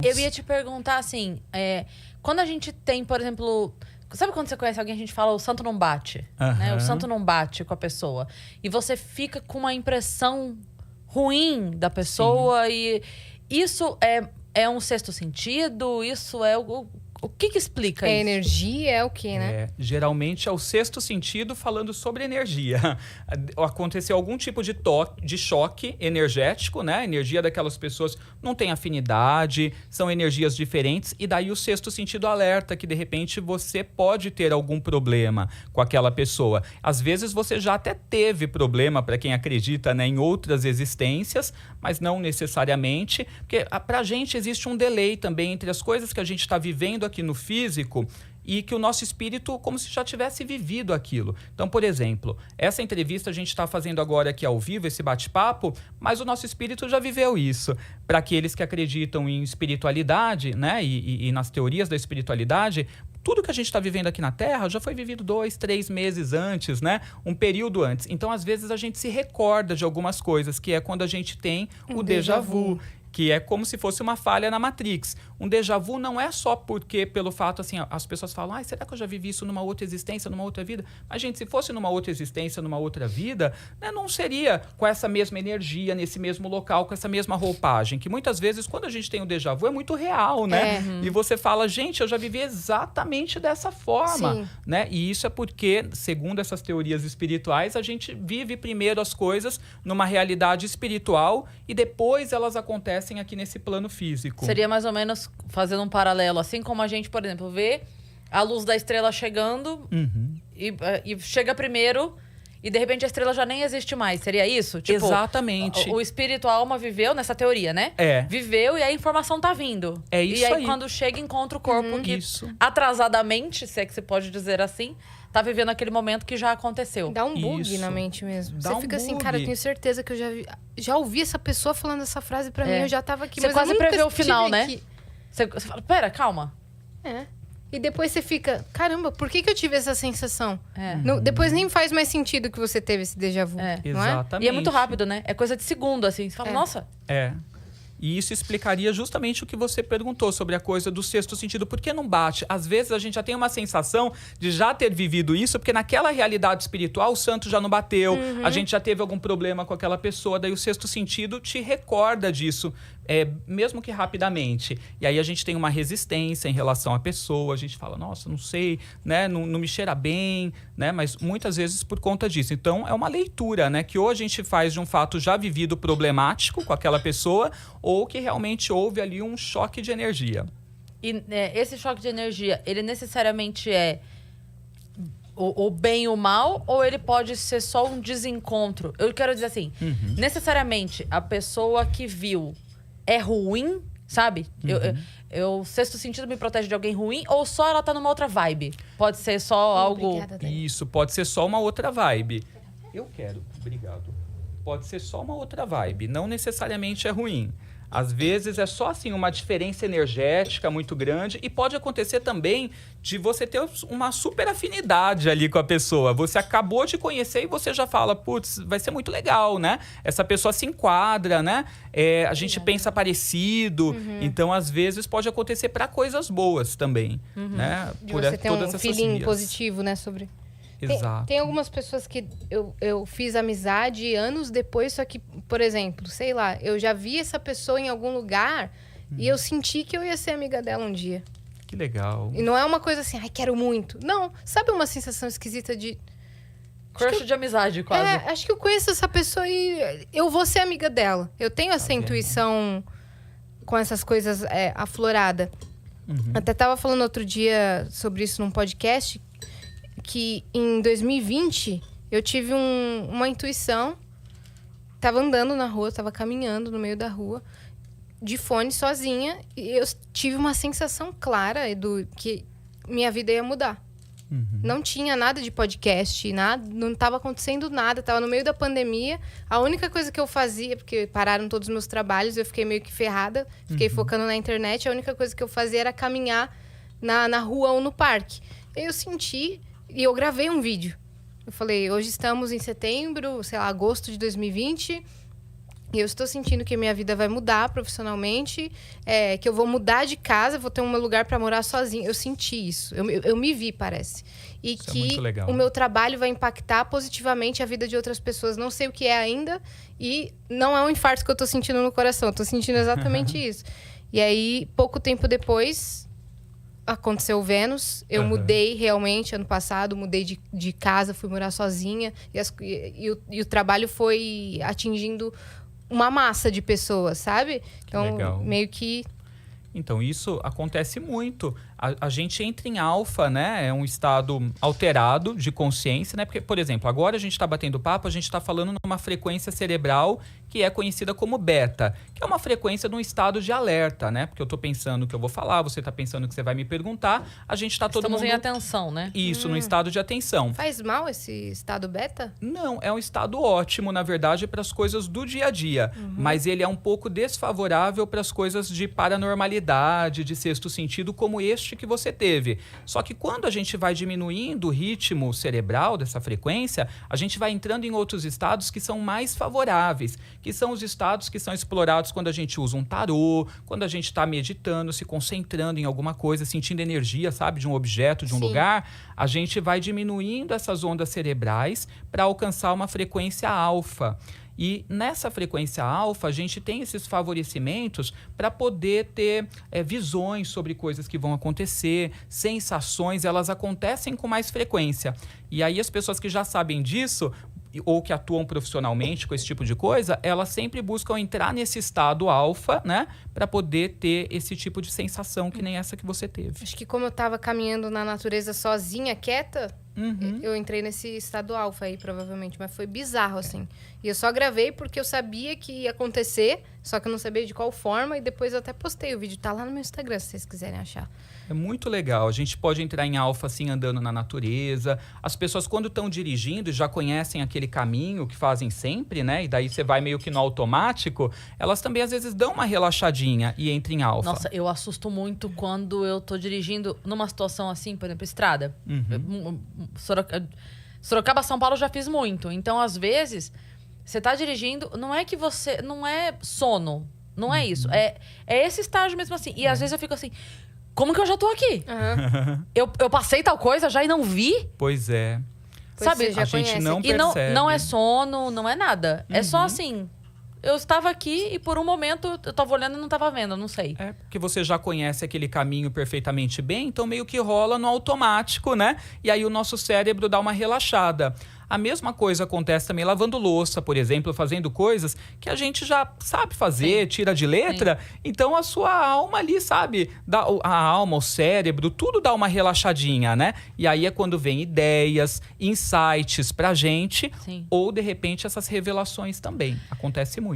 Eu ia te perguntar assim, quando a gente tem, por exemplo... Sabe quando você conhece alguém, a gente fala o santo não bate? Né? O santo não bate com a pessoa. E você fica com uma impressão ruim da pessoa. Sim. E isso é um sexto sentido? Isso é o que explica isso? Energia é o quê, né? Geralmente é o sexto sentido falando sobre energia. Aconteceu algum tipo de choque energético, né? A energia daquelas pessoas não tem afinidade, são energias diferentes. E daí o sexto sentido alerta que, de repente, você pode ter algum problema com aquela pessoa. Às vezes você já até teve problema, para quem acredita, né, em outras existências, mas não necessariamente. Porque pra gente existe um delay também entre as coisas que a gente está vivendo aqui no físico e que o nosso espírito como se já tivesse vivido aquilo. Então, por exemplo, essa entrevista a gente está fazendo agora aqui ao vivo, esse bate-papo, mas o nosso espírito já viveu isso. Para aqueles que acreditam em espiritualidade, né, e nas teorias da espiritualidade, tudo que a gente está vivendo aqui na Terra já foi vivido 2, 3 meses antes, né? Um período antes. Então, às vezes, a gente se recorda de algumas coisas, que é quando a gente tem o déjà vu. Que é como se fosse uma falha na Matrix. Um déjà vu não é só porque, pelo fato, assim, as pessoas falam, será que eu já vivi isso numa outra existência, numa outra vida? Mas, gente, se fosse numa outra existência, numa outra vida, né, não seria com essa mesma energia, nesse mesmo local, com essa mesma roupagem. Que muitas vezes, quando a gente tem um déjà vu, é muito real, né? E você fala, gente, eu já vivi exatamente dessa forma. Né? E isso é porque, segundo essas teorias espirituais, a gente vive primeiro as coisas numa realidade espiritual e depois elas acontecem aqui nesse plano físico. Seria mais ou menos fazendo um paralelo, assim como a gente, por exemplo, vê a luz da estrela chegando e chega primeiro e de repente a estrela já nem existe mais. Seria isso? Tipo, exatamente. O espírito, a alma viveu nessa teoria, né? Viveu e a informação tá vindo. É isso aí. E aí quando chega, encontra o corpo que atrasadamente, se é que se pode dizer assim, tá vivendo aquele momento que já aconteceu. Dá um bug na mente mesmo. Você fica assim, cara, eu tenho certeza que eu já ouvi essa pessoa falando essa frase pra mim, eu já tava aqui. Você mas quase prevê o final, né? Aqui. Você fala, pera, calma. E depois você fica, caramba, por que eu tive essa sensação? Depois nem faz mais sentido que você teve esse déjà vu, não é? Exatamente. E é muito rápido, né? É coisa de segundo, assim. Você fala, nossa... E isso explicaria justamente o que você perguntou sobre a coisa do sexto sentido. Por que não bate? Às vezes a gente já tem uma sensação de já ter vivido isso, porque naquela realidade espiritual o santo já não bateu, a gente já teve algum problema com aquela pessoa, daí o sexto sentido te recorda disso, mesmo que rapidamente. E aí a gente tem uma resistência em relação à pessoa, a gente fala, nossa, não sei, né? Não me cheira bem, né? Mas muitas vezes por conta disso. Então é uma leitura, né? Que ou a gente faz de um fato já vivido problemático com aquela pessoa, ou que realmente houve ali um choque de energia. E esse choque de energia, ele necessariamente é o bem e o mal, ou ele pode ser só um desencontro? Eu quero dizer assim, necessariamente a pessoa que viu é ruim, sabe? O sexto sentido me protege de alguém ruim, ou só ela tá numa outra vibe? Pode ser só algo... Obrigada, isso, pode ser só uma outra vibe. Eu quero, obrigado. Pode ser só uma outra vibe, não necessariamente é ruim. Às vezes é só assim uma diferença energética muito grande e pode acontecer também de você ter uma super afinidade ali com a pessoa. Você acabou de conhecer e você já fala, putz, vai ser muito legal, né? Essa pessoa se enquadra, né? A gente pensa parecido. Então, às vezes, pode acontecer para coisas boas também, né? De você ter um feeling positivo, né? Sobre... Exato. Tem algumas pessoas que eu fiz amizade anos depois, só que, por exemplo, sei lá, eu já vi essa pessoa em algum lugar e eu senti que eu ia ser amiga dela um dia. Que legal. E não é uma coisa assim, ai, quero muito. Não, sabe uma sensação esquisita de... Crush de amizade, quase. Acho que eu conheço essa pessoa e eu vou ser amiga dela. Eu tenho essa intuição com essas coisas aflorada. Até tava falando outro dia sobre isso num podcast, que em 2020 eu tive uma intuição. Tava andando na rua, tava caminhando no meio da rua, de fone, sozinha, e eu tive uma sensação clara, Edu, que minha vida ia mudar. Não tinha nada de podcast, nada, não tava acontecendo nada, tava no meio da pandemia. A única coisa que eu fazia, porque pararam todos os meus trabalhos, eu fiquei meio que ferrada, fiquei focando na internet, a única coisa que eu fazia era caminhar na rua ou no parque. Eu senti... E eu gravei um vídeo. Eu falei, hoje estamos em setembro, sei lá, agosto de 2020. E eu estou sentindo que a minha vida vai mudar profissionalmente, que eu vou mudar de casa, vou ter um lugar para morar sozinha. Eu senti isso. Eu me vi, parece. E Isso é que muito legal. o meu trabalho vai impactar positivamente a vida de outras pessoas. Não sei o que é ainda. E não é um infarto que eu tô sentindo no coração. Eu tô sentindo exatamente isso. E aí, pouco tempo depois, aconteceu o Vênus. Eu mudei realmente ano passado. Mudei de casa, fui morar sozinha. E o trabalho foi atingindo uma massa de pessoas, sabe? Então, legal. meio que... Então, isso acontece muito. A gente entra em alfa, né? É um estado alterado de consciência, né? Porque, por exemplo, agora a gente está batendo papo, a gente está falando numa frequência cerebral que é conhecida como beta, que é uma frequência de um estado de alerta, né? Porque eu estou pensando que eu vou falar, você está pensando que você vai me perguntar, a gente está todo mundo... Estamos em atenção, né? Isso, no estado de atenção. Faz mal esse estado beta? Não, é um estado ótimo, na verdade, para as coisas do dia a dia. Mas ele é um pouco desfavorável para as coisas de paranormalidade, de sexto sentido, como este que você teve. Só que quando a gente vai diminuindo o ritmo cerebral dessa frequência, a gente vai entrando em outros estados que são mais favoráveis, que são os estados que são explorados quando a gente usa um tarô, quando a gente está meditando, se concentrando em alguma coisa, sentindo energia, sabe, de um objeto, de um lugar. A gente vai diminuindo essas ondas cerebrais para alcançar uma frequência alfa. E nessa frequência alfa, a gente tem esses favorecimentos para poder ter visões sobre coisas que vão acontecer, sensações, elas acontecem com mais frequência. E aí as pessoas que já sabem disso, ou que atuam profissionalmente com esse tipo de coisa, elas sempre buscam entrar nesse estado alfa, né? Para poder ter esse tipo de sensação que nem essa que você teve. Acho que como eu tava caminhando na natureza sozinha, quieta, eu entrei nesse estado alfa aí, provavelmente. Mas foi bizarro, assim. E eu só gravei porque eu sabia que ia acontecer, só que eu não sabia de qual forma. E depois eu até postei o vídeo. Tá lá no meu Instagram, se vocês quiserem achar. É muito legal. A gente pode entrar em alfa assim, andando na natureza. As pessoas, quando estão dirigindo, já conhecem aquele caminho que fazem sempre, né? E daí você vai meio que no automático. Elas também, às vezes, dão uma relaxadinha e entram em alfa. Nossa, eu assusto muito quando eu tô dirigindo numa situação assim, por exemplo, estrada. Sorocaba, São Paulo, eu já fiz muito. Então, às vezes, você tá dirigindo, não é que você... Não é sono, não é isso. É esse estágio mesmo assim. E às vezes eu fico assim... Como que eu já tô aqui? Eu passei tal coisa já e não vi? Pois é. Sabe? Você já A gente conhece. não E percebe. não é sono, não é nada. É só assim... Eu estava aqui e por um momento eu tava olhando e não tava vendo, não sei. É, porque você já conhece aquele caminho perfeitamente bem, então meio que rola no automático, né? E aí o nosso cérebro dá uma relaxada. A mesma coisa acontece também lavando louça, por exemplo, fazendo coisas que a gente já sabe fazer, tira de letra. Então a sua alma ali, sabe? A alma, o cérebro, tudo dá uma relaxadinha, né? E aí é quando vem ideias, insights pra gente, Sim. ou de repente essas revelações também. Acontece muito.